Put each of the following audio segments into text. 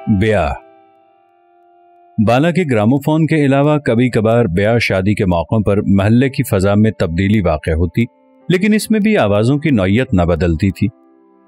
ब्याह। बाला के ग्रामोफोन के अलावा कभी कभार ब्याह शादी के मौक़ों पर महल्ले की फजा में तब्दीली वाक़ होती, लेकिन इसमें भी आवाज़ों की नौयत न बदलती थी।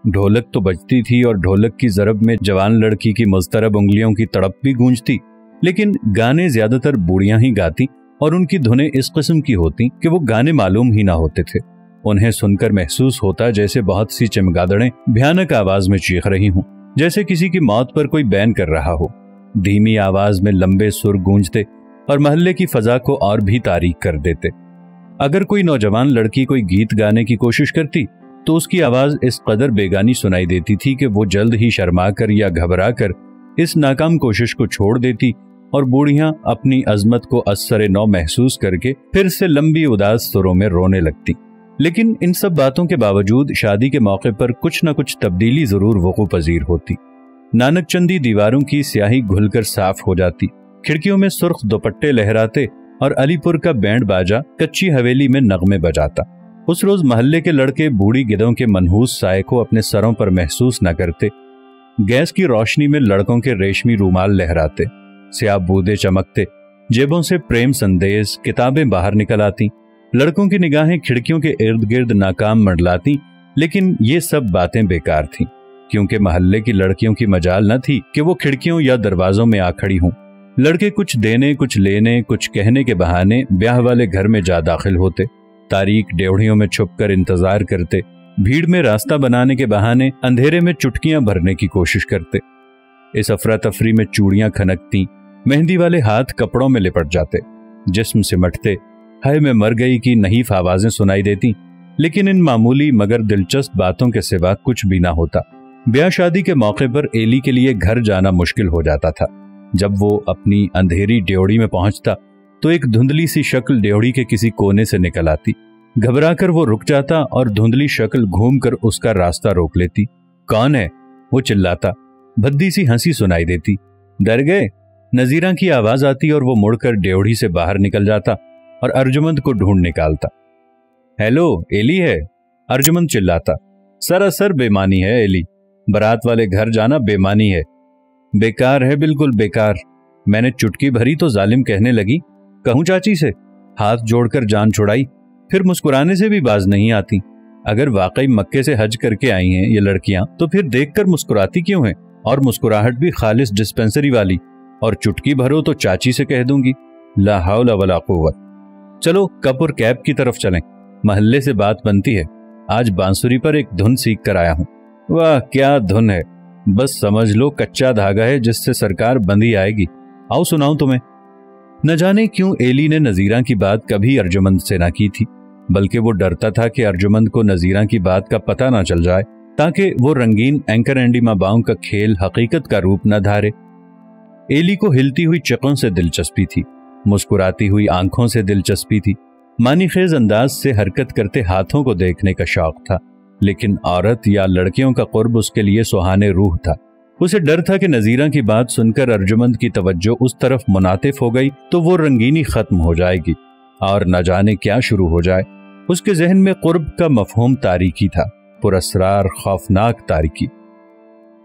ढोलक तो बजती थी और ढोलक की ज़रब में जवान लड़की की मुज़तरब उंगलियों की तड़प भी गूंजती, लेकिन गाने ज़्यादातर बूढ़ियां ही गाती और उनकी धुनें इस किस्म की होती कि वो गाने मालूम ही ना होते थे। उन्हें सुनकर महसूस होता जैसे बहुत सी चमगादड़ें भयानक आवाज में चीख रही हों, जैसे किसी की मौत पर कोई बैन कर रहा हो। धीमी आवाज में लंबे सुर गूंजते और महल्ले की फजा को और भी तारीक कर देते। अगर कोई नौजवान लड़की कोई गीत गाने की कोशिश करती तो उसकी आवाज इस कदर बेगानी सुनाई देती थी कि वो जल्द ही शर्मा कर या घबरा कर इस नाकाम कोशिश को छोड़ देती और बूढ़ियां अपनी अजमत को असर नौ महसूस करके फिर से लंबी उदास सुरों में रोने लगती। लेकिन इन सब बातों के बावजूद शादी के मौके पर कुछ न कुछ तब्दीली जरूर वक़ू पजीर होती। नानक चंदी दीवारों की स्याही घुलकर साफ हो जाती, खिड़कियों में सुर्ख दुपट्टे लहराते और अलीपुर का बैंड बाजा कच्ची हवेली में नगमे बजाता। उस रोज महल्ले के लड़के बूढ़ी गिदों के मनहूस साए को अपने सरों पर महसूस न करते। गैस की रोशनी में लड़कों के रेशमी रूमाल लहराते, स्याह बूदे चमकते, जेबों से प्रेम संदेश किताबें बाहर निकल आती। लड़कों की निगाहें खिड़कियों के इर्द गिर्द नाकाम मंडलाती, लेकिन ये सब बातें बेकार थीं, क्योंकि महल्ले की लड़कियों की मजाल न थी कि वो खिड़कियों या दरवाजों में आ खड़ी हों। लड़के कुछ देने, कुछ लेने, कुछ कहने के बहाने ब्याह वाले घर में जा दाखिल होते, तारीक डेवढ़ियों में छुपकर इंतजार करते, भीड़ में रास्ता बनाने के बहाने अंधेरे में चुटकियां भरने की कोशिश करते। इस अफरा तफरी में चूड़ियां खनकती, मेहंदी वाले हाथ कपड़ों में लिपट जाते, जिस्म सिमटते, हाय मैं मर गई की नहीफ आवाजें सुनाई देती, लेकिन इन मामूली मगर दिलचस्प बातों के सिवा कुछ भी ना होता। ब्याह शादी के मौके पर एली के लिए घर जाना मुश्किल हो जाता था। जब वो अपनी अंधेरी ड्योढ़ी में पहुंचता तो एक धुंधली सी शक्ल ड्योढ़ी के किसी कोने से निकल आती। घबराकर वो रुक जाता और धुंधली शक्ल घूमकर उसका रास्ता रोक लेती। कौन है? वो चिल्लाता। भद्दी सी हंसी सुनाई देती। डर गए? नजीरा की आवाज आती और वो मुड़कर ड्योढ़ी से बाहर निकल जाता और अर्जुमंद को ढूंढ निकालता। हेलो, एली है? अर्जुमंद चिल्लाता। सरासर बेमानी है एली, बारात वाले घर जाना बेमानी है। बेकार है, बिल्कुल बेकार। मैंने चुटकी भरी तो जालिम कहने लगी, कहूं चाची से? हाथ जोड़कर जान छुड़ाई, फिर मुस्कुराने से भी बाज नहीं आती। अगर वाकई मक्के से हज करके आई हैं ये लड़कियां तो फिर देखकर मुस्कुराती क्यों हैं? और मुस्कुराहट भी खालिस डिस्पेंसरी वाली। और चुटकी भरो तो चाची से कह दूंगी। ला हौला वला कुव्वत। चलो कप और कैब की तरफ चलें, महल्ले से बात बनती है। आज बांसुरी पर एक धुन सीख कर आया हूं। वाह क्या धुन है, बस समझ लो कच्चा धागा है जिससे सरकार बंधी आएगी। आओ सुनाऊं तुम्हें। न जाने क्यों एली ने नजीरा की बात कभी अर्जुमंद से ना की थी, बल्कि वो डरता था कि अर्जुमंद को नजीरा की बात का पता ना चल जाए, ताकि वो रंगीन एंकर एंडी माबाओं का खेल हकीकत का रूप न धारे। एली को हिलती हुई चकों से दिलचस्पी थी, मुस्कुराती हुई आंखों से दिलचस्पी थी, मानीखेज अंदाज से हरकत करते हाथों को देखने का शौक था, लेकिन औरत या लड़कियों का कुर्ब उसके लिए सुहाने रूह था। उसे डर था कि नजीरा की बात सुनकर अर्जुमंद की तवज्जो उस तरफ मुनातिफ हो गई तो वो रंगीनी खत्म हो जाएगी और न जाने क्या शुरू हो जाए। उसके जहन में कुर्ब का मफहूम तारीकी था, पुरस्रार खौफनाक तारीकी।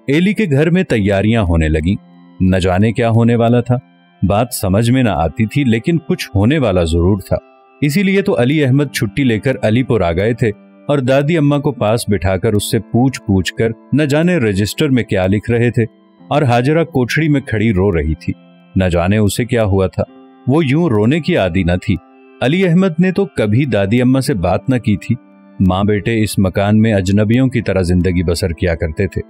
एली के घर में तैयारियां होने लगीं। न जाने क्या होने वाला था, बात समझ में न आती थी, लेकिन कुछ होने वाला जरूर था। इसीलिए तो अली अहमद छुट्टी लेकर अलीपुर आ गए थे और दादी अम्मा को पास बिठाकर उससे पूछ पूछ कर न जाने रजिस्टर में क्या लिख रहे थे, और हाजरा कोठड़ी में खड़ी रो रही थी। न जाने उसे क्या हुआ था, वो यूं रोने की आदी न थी। अली अहमद ने तो कभी दादी अम्मा से बात न की थी। माँ बेटे इस मकान में अजनबियों की तरह जिंदगी बसर किया करते थे।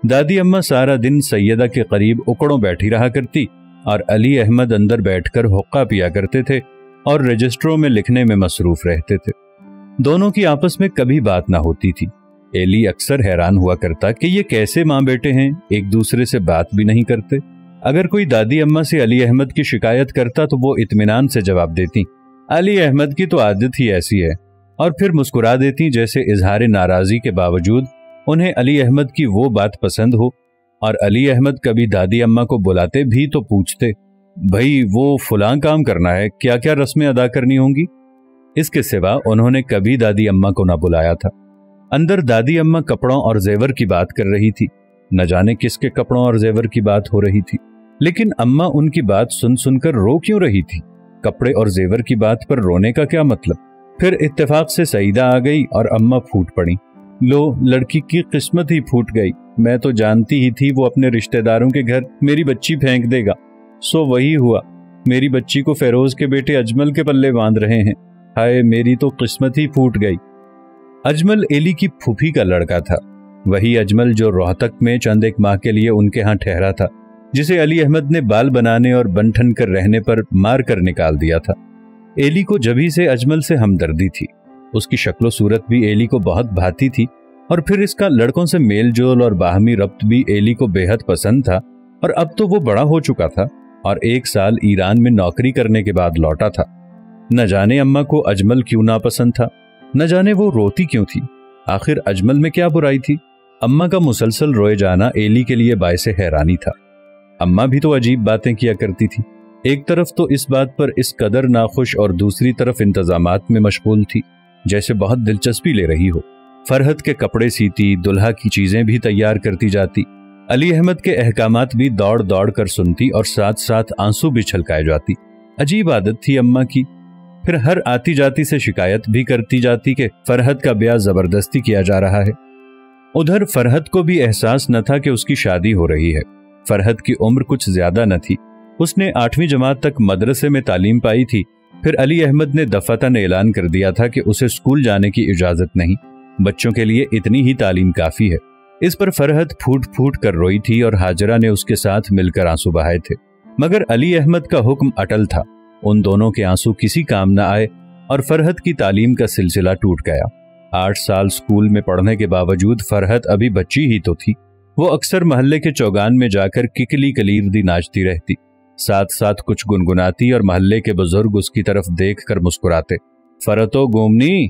दादी अम्मा सारा दिन सैयदा के करीब उकड़ों बैठी रहा करती और अली अहमद अंदर बैठकर हुक्का पिया करते थे और रजिस्टरों में लिखने में मसरूफ रहते थे। दोनों की आपस में कभी बात ना होती थी। एली अक्सर हैरान हुआ करता कि ये कैसे माँ बेटे हैं, एक दूसरे से बात भी नहीं करते। अगर कोई दादी अम्मा से अली अहमद की शिकायत करता तो वो इत्मीनान से जवाब देती, अली अहमद की तो आदत ही ऐसी है, और फिर मुस्कुरा देती जैसे इजहार नाराजगी के बावजूद उन्हें अली अहमद की वो बात पसंद हो। और अली अहमद कभी दादी अम्मा को बुलाते भी तो पूछते, भाई वो फलां काम करना है, क्या क्या रस्में अदा करनी होंगी। इसके सिवा उन्होंने कभी दादी अम्मा को ना बुलाया था। अंदर दादी अम्मा कपड़ों और जेवर की बात कर रही थी। न जाने किसके कपड़ों और जेवर की बात हो रही थी, लेकिन अम्मा उनकी बात सुन सुनकर रो क्यों रही थी? कपड़े और जेवर की बात पर रोने का क्या मतलब? फिर इत्तेफाक से सईदा आ गई और अम्मा फूट पड़ी। लो, लड़की की किस्मत ही फूट गई। मैं तो जानती ही थी वो अपने रिश्तेदारों के घर मेरी बच्ची फेंक देगा। सो वही हुआ, मेरी बच्ची को फेरोज के बेटे अजमल के पल्ले बांध रहे हैं। हाय, मेरी तो किस्मत ही फूट गई। अजमल एली की फूफी का लड़का था, वही अजमल जो रोहतक में चंद एक माह के लिए उनके यहाँ ठहरा था, जिसे अली अहमद ने बाल बनाने और बनठन कर रहने पर मार कर निकाल दिया था। एली को जभी से अजमल से हमदर्दी थी। उसकी शक्लो सूरत भी एली को बहुत भाती थी और फिर इसका लड़कों से मेल जोल और बाहमी रब्त भी एली को बेहद पसंद था। और अब तो वो बड़ा हो चुका था और 1 साल ईरान में नौकरी करने के बाद लौटा था। न जाने अम्मा को अजमल क्यों नापसंद था, न जाने वो रोती क्यों थी। आखिर अजमल में क्या बुराई थी? अम्मा का मुसलसल रोए जाना एली के लिए बायसे हैरानी था। अम्मा भी तो अजीब बातें किया करती थी। एक तरफ तो इस बात पर इस कदर नाखुश और दूसरी तरफ इंतजामात में मशगूल थी जैसे बहुत दिलचस्पी ले रही हो। फरहत के कपड़े सीती, दुल्हा की चीजें भी तैयार करती जाती, अली अहमद के अहकामात भी दौड़ दौड़ कर सुनती और साथ साथ आंसू भी छलकाए जाती। अजीब आदत थी अम्मा की। फिर हर आती जाती से शिकायत भी करती जाती कि फरहत का ब्याह जबरदस्ती किया जा रहा है। उधर फरहत को भी एहसास न था कि उसकी शादी हो रही है। फरहत की उम्र कुछ ज्यादा न थी। उसने 8वीं जमात तक मदरसे में तालीम पाई थी। फिर अली अहमद ने दफातन ऐलान कर दिया था कि उसे स्कूल जाने की इजाजत नहीं, बच्चों के लिए इतनी ही तालीम काफी है। इस पर फरहत फूट फूट कर रोई थी और हाजरा ने उसके साथ मिलकर आंसू बहाए थे। मगर अली अहमद का हुक्म अटल था। उन दोनों के आंसू किसी काम न आए और फरहत की तालीम का सिलसिला टूट गया। 8 साल स्कूल में पढ़ने के बावजूद फरहत अभी बच्ची ही तो थी। वो अक्सर मोहल्ले के चौगान में जाकर किकली कलीरदी नाचती रहती, साथ साथ कुछ गुनगुनाती और मोहल्ले के बुजुर्ग उसकी तरफ देख कर मुस्कुराते, फरहतो गोमनी,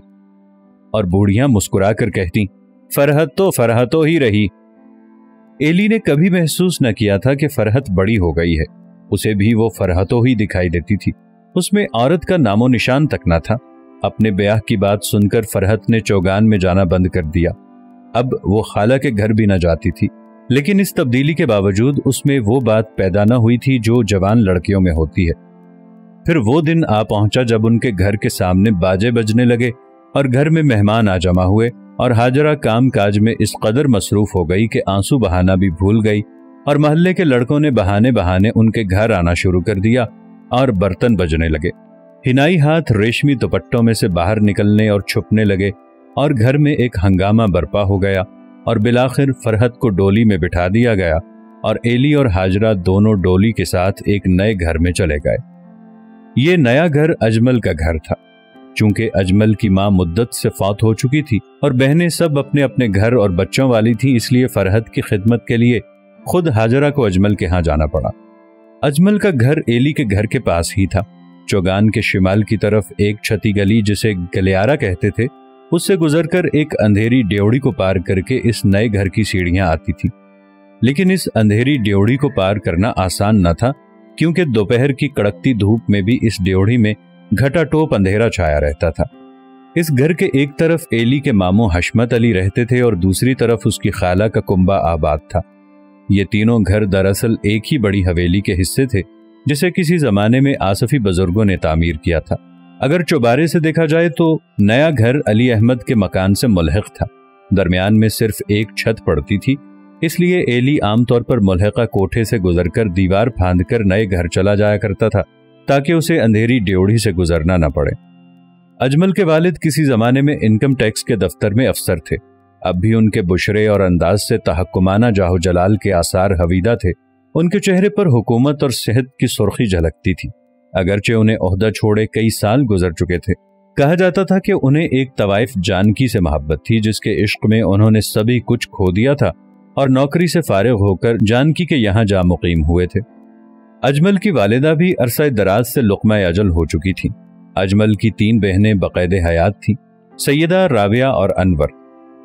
और बूढ़ियां मुस्कुरा कर कहती, फरहतो ही रही। एली ने कभी महसूस न किया था कि फरहत बड़ी हो गई है। उसे भी वो फरहतो ही दिखाई देती थी। उसमें औरत का नामो निशान तक न था। अपने ब्याह की बात सुनकर फरहत ने चौगान में जाना बंद कर दिया। अब वो खाला के घर भी न जाती थी। लेकिन इस तब्दीली के बावजूद उसमें वो बात पैदा न हुई थी जो जवान लड़कियों में होती है। फिर वो दिन आ पहुंचा जब उनके घर के सामने बाजे बजने लगे और घर में मेहमान आ जमा हुए और हाजरा काम काज में इस कदर मसरूफ हो गई कि आंसू बहाना भी भूल गई और मोहल्ले के लड़कों ने बहाने बहाने उनके घर आना शुरू कर दिया और बर्तन बजने लगे। हिनाई हाथ रेशमी दुपट्टों में से बाहर निकलने और छुपने लगे और घर में एक हंगामा बर्पा हो गया और बिलाखिर फरहत को डोली में बिठा दिया गया और एली और हाजरा दोनों डोली के साथ एक नए घर में चले गए। ये नया घर अजमल का घर था। चूंकि अजमल की मां मुद्दत से फौत हो चुकी थी और बहनें सब अपने अपने घर और बच्चों वाली थी, इसलिए फरहत की खिदमत के लिए खुद हाजरा को अजमल के यहाँ जाना पड़ा। अजमल का घर एली के घर के पास ही था। चौगान के शिमाल की तरफ एक छती गली जिसे गलियारा कहते थे, उससे गुजरकर एक अंधेरी ड्योढ़ी को पार करके इस नए घर की सीढ़ियां आती थी। लेकिन इस अंधेरी ड्योढ़ी को पार करना आसान न था, क्योंकि दोपहर की कड़कती धूप में भी इस ड्योढ़ी में घटाटोप अंधेरा छाया रहता था। इस घर के एक तरफ एली के मामू हशमत अली रहते थे और दूसरी तरफ उसकी खाला का कुंबा आबाद था। ये तीनों घर दरअसल एक ही बड़ी हवेली के हिस्से थे, जिसे किसी जमाने में आसफी बुजुर्गों ने तामीर किया था। अगर चौबारे से देखा जाए तो नया घर अली अहमद के मकान से मुल्हिक था। दरमियान में सिर्फ एक छत पड़ती थी, इसलिए एली आमतौर पर मुल्हिका कोठे से गुजरकर दीवार फांदकर नए घर चला जाया करता था, ताकि उसे अंधेरी ड्योढ़ी से गुजरना न पड़े। अजमल के वालिद किसी जमाने में इनकम टैक्स के दफ्तर में अफसर थे। अब भी उनके बुशरे और अंदाज से तहक्कुमाना जाहो जलाल के आसार हवीदा थे। उनके चेहरे पर हुकूमत और सेहत की सुर्खी झलकती थी, अगरचे उन्हें ओहदा छोड़े कई साल गुजर चुके थे। कहा जाता था कि उन्हें एक तवाइफ जानकी से मोहब्बत थी, जिसके इश्क में उन्होंने सभी कुछ खो दिया था और नौकरी से फारिग होकर जानकी के यहाँ जा मुकीम हुए थे। अजमल की वालिदा भी अरसा दराज से लुक़मा अजल हो चुकी थी। अजमल की 3 बहनें बक़ैदे हयात थीं, सैयदा, राबिया और अनवर।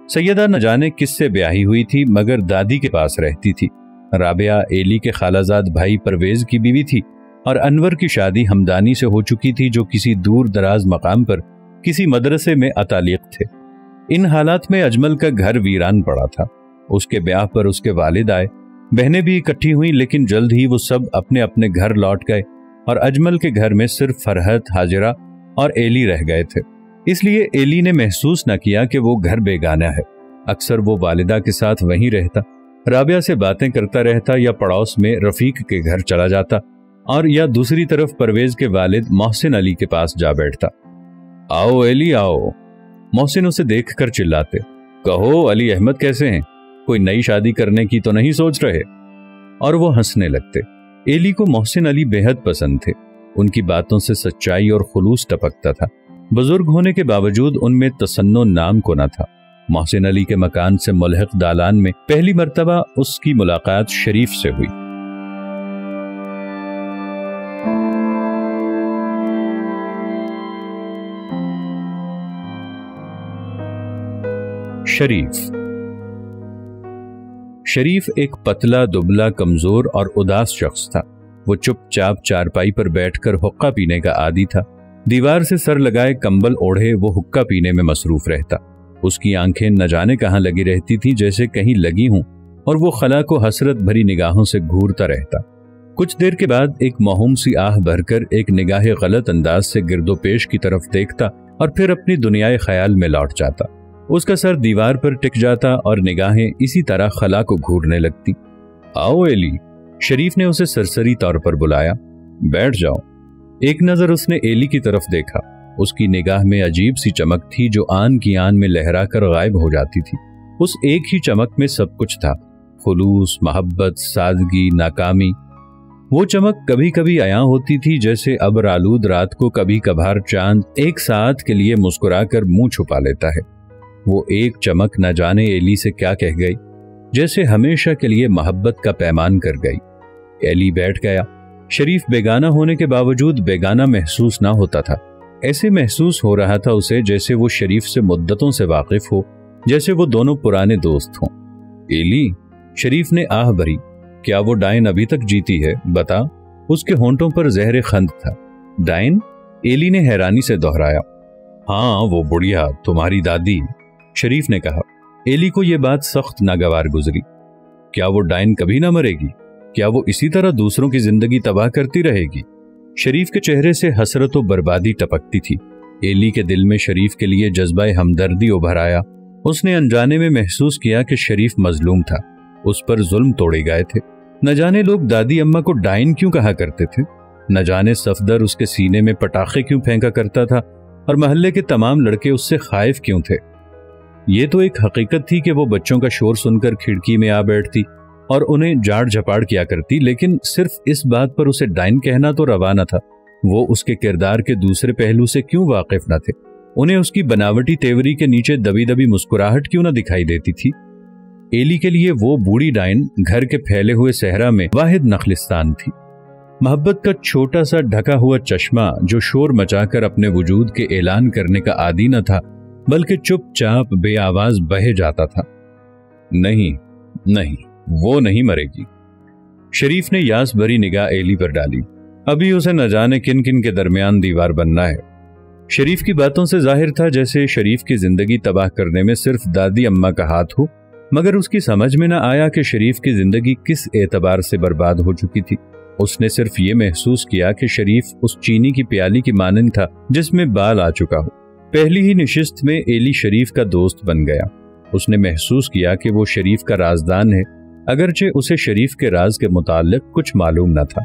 सैयदा न जाने किससे ब्याही हुई थी, मगर दादी के पास रहती थी। राबिया एली के खालाजाद भाई परवेज की बीवी थी और अनवर की शादी हमदानी से हो चुकी थी, जो किसी दूर दराज मकाम पर किसी मदरसे में अतालिक थे। इन हालात में अजमल का घर वीरान पड़ा था। اس کے ब्याह पर उसके वालिद आए, बहनें भी इकट्ठी हुई, लेकिन जल्द ही वो सब अपने अपने घर लौट गए और अजमल के घर में सिर्फ फरहत, हाजिरा और एली रह गए थे। इसलिए एली ने महसूस न किया कि वो घर बेगाना है। अक्सर वो वालिदा के साथ वहीं रहता, राबिया से बातें करता रहता या पड़ोस में रफीक के घर चला जाता, और या दूसरी तरफ परवेज के वालिद मोहसिन अली के पास जा बैठता। आओ एली आओ, मोहसिन उसे देखकर चिल्लाते। कहो अली अहमद कैसे हैं, कोई नई शादी करने की तो नहीं सोच रहे? और वो हंसने लगते। एली को मोहसिन अली बेहद पसंद थे। उनकी बातों से सच्चाई और खुलूस टपकता था। बुजुर्ग होने के बावजूद उनमें तसन्नो नाम को न था। मोहसिन अली के मकान से मुल्हक दालान में पहली मर्तबा उसकी मुलाकात शरीफ से हुई। शरीफ एक पतला, दुबला, कमजोर और उदास शख्स था। वो चुपचाप चारपाई पर बैठकर हुक्का पीने का आदी था। दीवार से सर लगाए कंबल ओढ़े वो हुक्का पीने में मसरूफ रहता। उसकी आंखें न जाने कहां लगी रहती थी, जैसे कहीं लगी हों, और वो खला को हसरत भरी निगाहों से घूरता रहता। कुछ देर के बाद एक मौहूम सी आह भरकर एक निगाह गलत अंदाज से गिरदोपेश की तरफ देखता और फिर अपनी दुनियाए ख्याल में लौट जाता। उसका सर दीवार पर टिक जाता और निगाहें इसी तरह खला को घूरने लगती। आओ एली, शरीफ ने उसे सरसरी तौर पर बुलाया। बैठ जाओ। एक नजर उसने एली की तरफ देखा। उसकी निगाह में अजीब सी चमक थी जो आन की आन में लहराकर गायब हो जाती थी। उस एक ही चमक में सब कुछ था, खुलूस, मोहब्बत, सादगी, नाकामी। वो चमक कभी कभी अयां होती थी, जैसे अब्र आलूद रात को कभी कभार चांद एक साथ के लिए मुस्कुराकर मुंह छुपा लेता है। वो एक चमक न जाने एली से क्या कह गई, जैसे हमेशा के लिए मोहब्बत का पैमान कर गई। एली बैठ गया। शरीफ बेगाना होने के बावजूद बेगाना महसूस ना होता था। ऐसे महसूस हो रहा था उसे जैसे वो शरीफ से मुद्दतों से वाकिफ हो, जैसे वो दोनों पुराने दोस्त हों। एली, शरीफ ने आह भरी, क्या वो डायन अभी तक जीती है? बता। उसके होंठों पर जहर खंद था। डायन? एली ने हैरानी से दोहराया। हाँ, वो बुढ़िया, तुम्हारी दादी, शरीफ ने कहा। एली को यह बात सख्त नागवार गुजरी। क्या वो डायन कभी ना मरेगी? क्या वो इसी तरह दूसरों की जिंदगी तबाह करती रहेगी? शरीफ के चेहरे से हसरत और बर्बादी टपकती थी। एली के दिल में शरीफ के लिए जज्बा हमदर्दी उभर आया। उसने अनजाने में महसूस किया कि शरीफ मजलूम था, उस पर जुल्म तोड़े गए थे। न जाने लोग दादी अम्मा को डायन क्यों कहा करते थे, न जाने सफदर उसके सीने में पटाखे क्यों फेंका करता था, और मोहल्ले के तमाम लड़के उससे खाइफ क्यों थे। ये तो एक हकीकत थी कि वो बच्चों का शोर सुनकर खिड़की में आ बैठती और उन्हें जाड़ झपाड़ किया करती, लेकिन सिर्फ इस बात पर उसे डायन कहना तो रवा न था। वो उसके किरदार के दूसरे पहलू से क्यों वाकिफ न थे? उन्हें उसकी बनावटी तेवरी के नीचे दबी दबी मुस्कुराहट क्यों न दिखाई देती थी? एली के लिए वो बूढ़ी डायन घर के फैले हुए सहरा में वाहिद नखलिस्तान थी। मोहब्बत का छोटा सा ढका हुआ चश्मा जो शोर मचाकर अपने वजूद के ऐलान करने का आदी न था, बल्कि चुपचाप बेआवाज बहे जाता था। नहीं नहीं, वो नहीं मरेगी। शरीफ ने यास भरी निगाह एली पर डाली। अभी उसे न जाने किन किन के दरमियान दीवार बनना है। शरीफ की बातों से जाहिर था जैसे शरीफ की जिंदगी तबाह करने में सिर्फ दादी अम्मा का हाथ हो, मगर उसकी समझ में न आया कि शरीफ की जिंदगी किस एतबार से बर्बाद हो चुकी थी। उसने सिर्फ ये महसूस किया कि शरीफ उस चीनी की प्याली की मानंद था जिसमें बाल आ चुका हो। पहली ही निशिस्त में एली शरीफ का दोस्त बन गया। उसने महसूस किया कि वो शरीफ का राजदान है, अगरचे उसे शरीफ के राज के मुताल्लिक कुछ मालूम न था।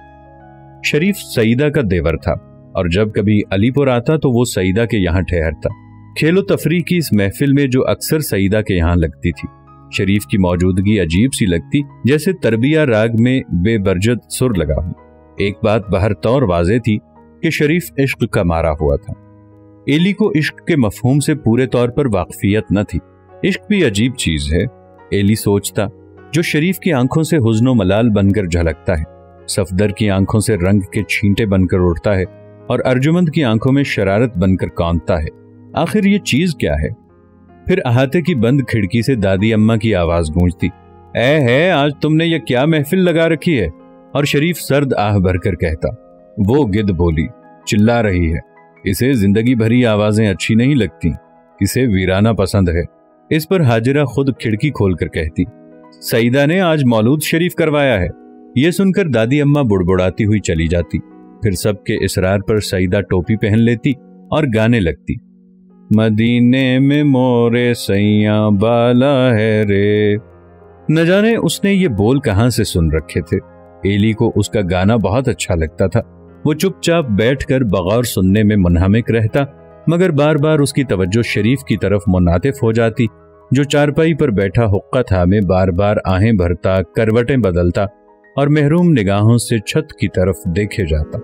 शरीफ सईदा का देवर था और जब कभी अलीपुर आता तो वो सईदा के यहाँ ठहरता। खेलो तफरी की इस महफिल में जो अक्सर सईदा के यहाँ लगती थी, शरीफ की मौजूदगी अजीब सी लगती, जैसे तरबिया राग में बेबरजत सुर लगा हो। एक बात बाहर तौर वाज़े थी कि शरीफ इश्क का मारा हुआ था। एली को इश्क के मफहूम से पूरे तौर पर वाकफियत न थी। इश्क भी अजीब चीज है, एली सोचता, जो शरीफ की आंखों से हुज़्न व मलाल बनकर झलकता है, सफदर की आंखों से रंग के छींटे बनकर उड़ता है और अर्जुमंद की आंखों में शरारत बनकर कौंधता है। आखिर ये चीज क्या है? फिर अहाते की बंद खिड़की से दादी अम्मा की आवाज गूंजती, है आज तुमने ये क्या महफिल लगा रखी है? और शरीफ सर्द आह भरकर कहता, वो गिद्ध बोली, चिल्ला रही है, इसे जिंदगी भरी आवाजें अच्छी नहीं लगती, इसे वीराना पसंद है। इस पर हाजिरा खुद खिड़की खोलकर कहती, सईदा ने आज मौलूद शरीफ करवाया है। ये सुनकर दादी अम्मा बुड़बुड़ाती हुई चली जाती। फिर सबके इसरार पर सईदा टोपी पहन लेती और गाने लगती, मदीने में मोरे सैया बाला है रे। न जाने उसने ये बोल कहां से सुन रखे थे। एली को उसका गाना बहुत अच्छा लगता था। वो चुपचाप बैठकर बगौर सुनने में मुनहमिक रहता, मगर बार बार उसकी तवज्जो शरीफ की तरफ मुनातिफ हो जाती, जो चारपाई पर बैठा हुक्का थामे बार बार आहें भरता, करवटें बदलता और महरूम निगाहों से छत की तरफ देखे जाता।